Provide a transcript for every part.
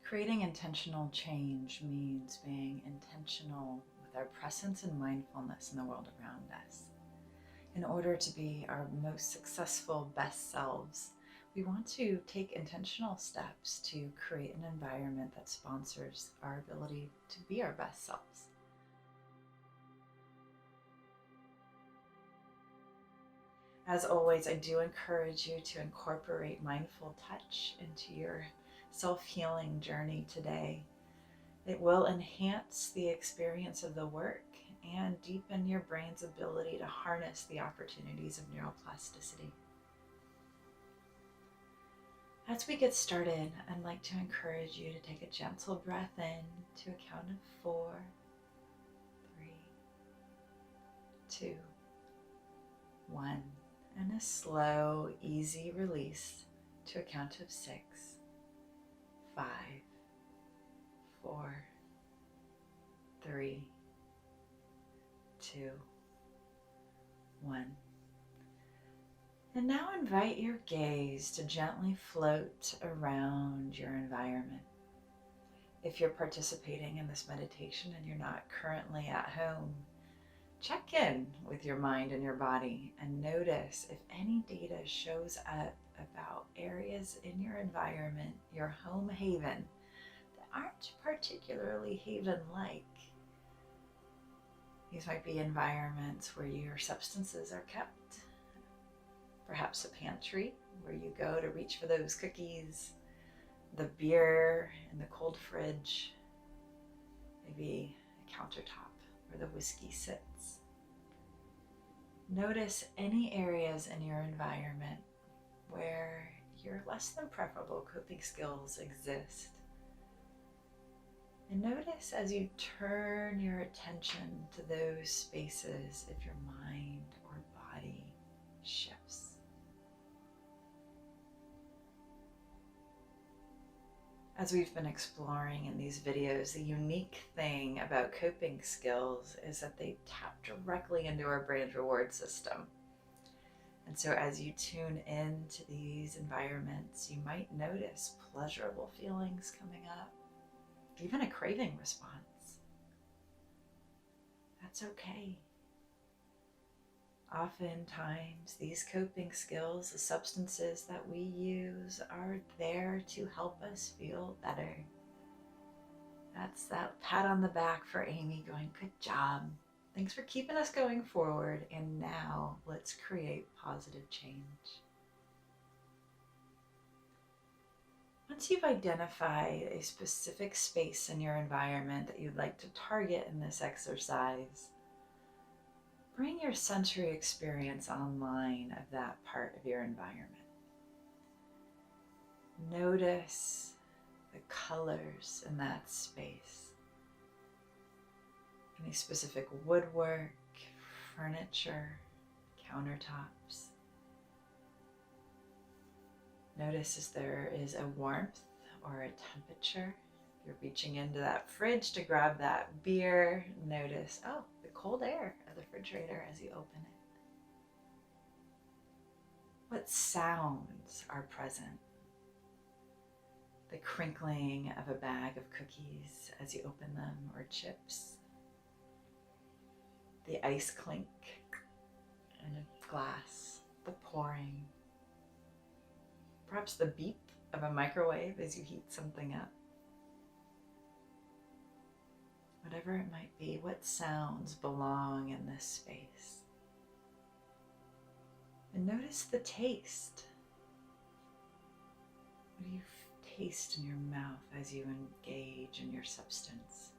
Creating intentional change means being intentional with our presence and mindfulness in the world around us. In order to be our most successful, best selves, we want to take intentional steps to create an environment that sponsors our ability to be our best selves. As always, I do encourage you to incorporate mindful touch into your self-healing journey today. It will enhance the experience of the work and deepen your brain's ability to harness the opportunities of neuroplasticity. As we get started, I'd like to encourage you to take a gentle breath in to a count of 4, 3, 2, 1. And a slow, easy release to a count of 6, 5, 4, 3, 2, 1. And now invite your gaze to gently float around your environment. If you're participating in this meditation and you're not currently at home, check in with your mind and your body and notice if any data shows up about areas in your environment, your home haven, that aren't particularly haven-like. These might be environments where your substances are kept, perhaps a pantry where you go to reach for those cookies, the beer in the cold fridge, maybe a countertop where the whiskey sits. Notice any areas in your environment where your less than preferable coping skills exist. And notice as you turn your attention to those spaces if your mind or body shifts. As we've been exploring in these videos, the unique thing about coping skills is that they tap directly into our brain's reward system. And so as you tune into these environments, you might notice pleasurable feelings coming up, even a craving response. That's okay. Oftentimes, these coping skills, the substances that we use, are there to help us feel better. That's that pat on the back for Amy going, good job. Thanks for keeping us going forward. And now let's create positive change. Once you've identified a specific space in your environment that you'd like to target in this exercise, bring your sensory experience online of that part of your environment. Notice the colors in that space. Any specific woodwork, furniture, countertops. Notice if there is a warmth or a temperature. You're reaching into that fridge to grab that beer. Notice, oh, the cold air of the refrigerator as you open it. What sounds are present? The crinkling of a bag of cookies as you open them, or chips. The ice clink in a glass, the pouring. Perhaps the beep of a microwave as you heat something up. Whatever it might be, what sounds belong in this space? And notice the taste. What do you taste in your mouth as you engage in your substance?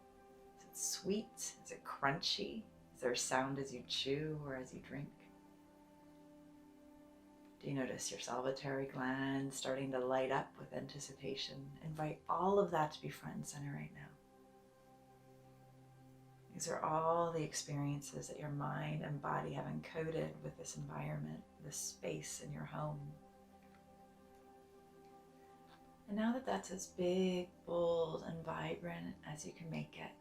Is it sweet? Is it crunchy? Is there a sound as you chew or as you drink? Do you notice your salivary gland starting to light up with anticipation? Invite all of that to be front and center right now. These are all the experiences that your mind and body have encoded with this environment, this space in your home. And now that that's as big, bold, and vibrant as you can make it,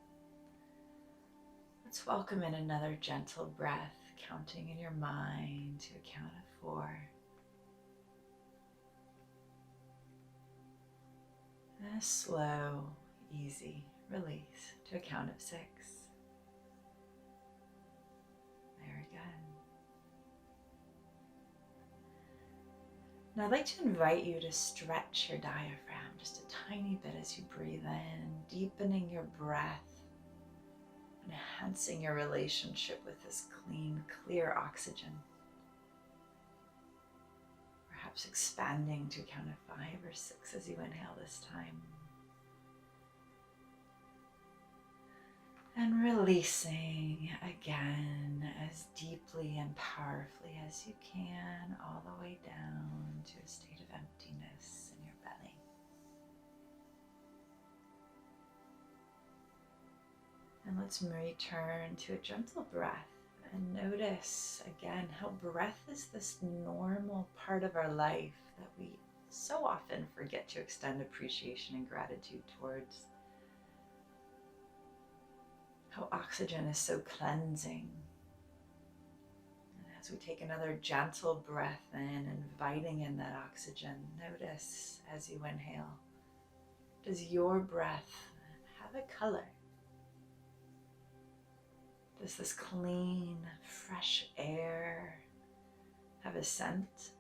let's welcome in another gentle breath, counting in your mind to a count of 4. And a slow, easy release to a count of 6. Very good. Now I'd like to invite you to stretch your diaphragm just a tiny bit as you breathe in, deepening your breath, enhancing your relationship with this clean, clear oxygen. Perhaps expanding to a count of 5 or 6 as you inhale this time. And releasing again as deeply and powerfully as you can, all the way down to a state of emptiness in your belly. And let's return to a gentle breath and notice again how breath is this normal part of our life that we so often forget to extend appreciation and gratitude towards. How oxygen is so cleansing. And as we take another gentle breath in, inviting in that oxygen, notice as you inhale, does your breath have a color? Does this clean, fresh air have a scent?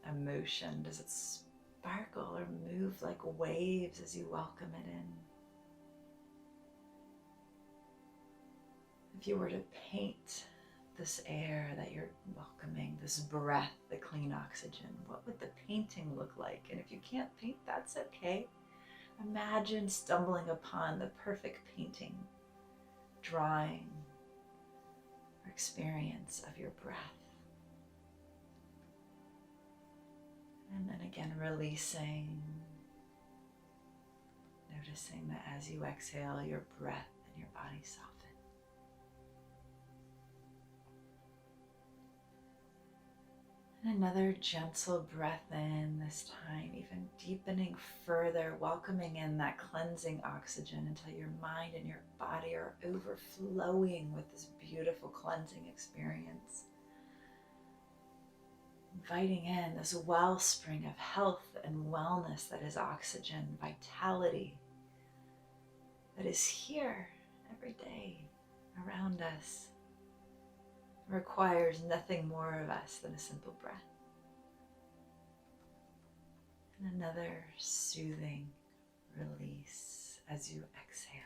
Emotion? Does it sparkle or move like waves as you welcome it in? If you were to paint this air that you're welcoming, this breath, the clean oxygen, what would the painting look like? And if you can't paint, that's okay. Imagine stumbling upon the perfect painting, drawing, or experience of your breath. And then again, releasing, noticing that as you exhale, your breath and your body soften. Another gentle breath in, this time even deepening further, welcoming in that cleansing oxygen until your mind and your body are overflowing with this beautiful cleansing experience. Inviting in this wellspring of health and wellness that is oxygen, vitality, that is here every day around us. Requires nothing more of us than a simple breath. And another soothing release as you exhale.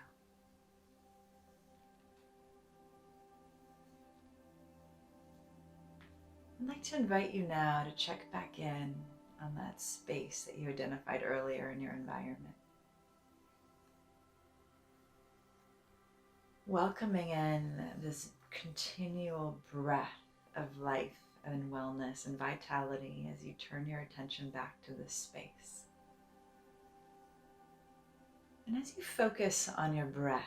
I'd like to invite you now to check back in on that space that you identified earlier in your environment. Welcoming in this continual breath of life and wellness and vitality as you turn your attention back to this space. And as you focus on your breath,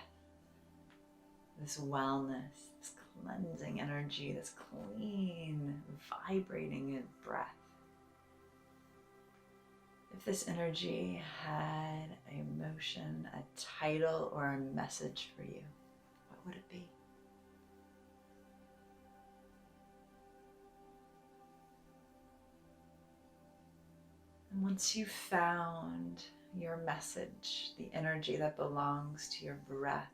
this wellness, this cleansing energy, this clean, vibrating breath, if this energy had an emotion, a title, or a message for you, what would it be? And once you've found your message, the energy that belongs to your breath,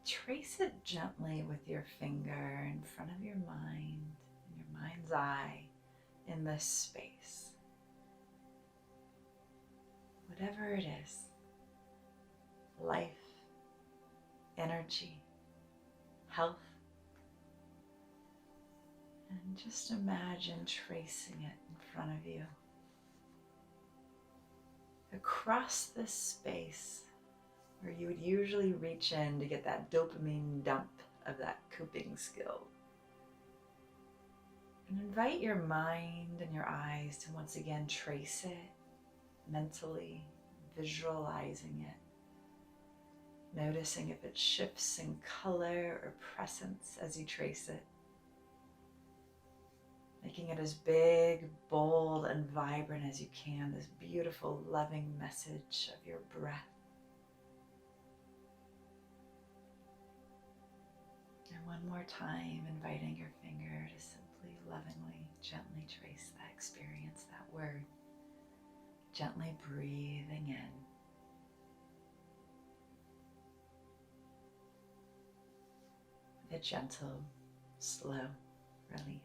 trace it gently with your finger in front of your mind, in your mind's eye, in this space. Whatever it is, life, energy, health, and just imagine tracing it in front of you. Across this space where you would usually reach in to get that dopamine dump of that coping skill. And invite your mind and your eyes to once again trace it mentally, visualizing it, noticing if it shifts in color or presence as you trace it. Making it as big, bold, and vibrant as you can, this beautiful, loving message of your breath. And one more time, inviting your finger to simply, lovingly, gently trace that experience, that word, Gently breathing in. With a gentle, slow release.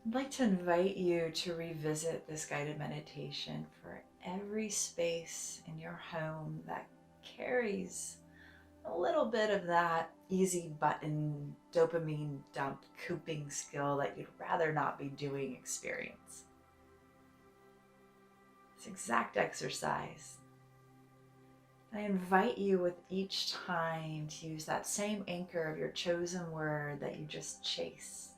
I'd like to invite you to revisit this guided meditation for every space in your home that carries a little bit of that easy button dopamine dump coping skill that you'd rather not be doing experience. This exact exercise. I invite you with each time to use that same anchor of your chosen word that you just traced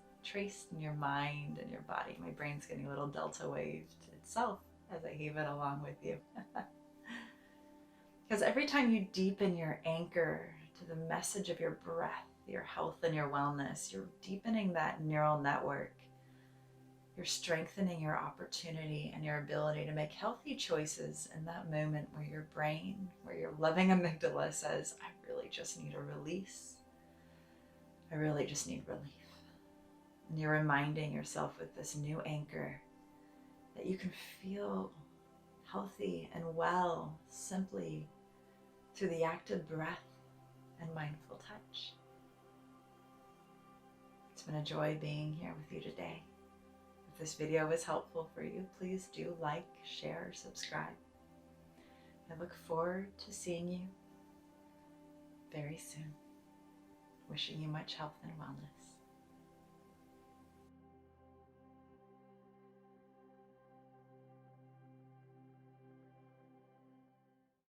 in your mind and your body. My brain's getting a little delta wave to itself as I heave it along with you. Because every time you deepen your anchor to the message of your breath, your health, and your wellness, you're deepening that neural network. You're strengthening your opportunity and your ability to make healthy choices in that moment where your brain, where your loving amygdala says, I really just need a release. I really just need relief. And you're reminding yourself with this new anchor that you can feel healthy and well simply through the active breath and mindful touch. It's been a joy being here with you today. If this video was helpful for you, please do like, share, subscribe. I look forward to seeing you very soon. Wishing you much health and wellness.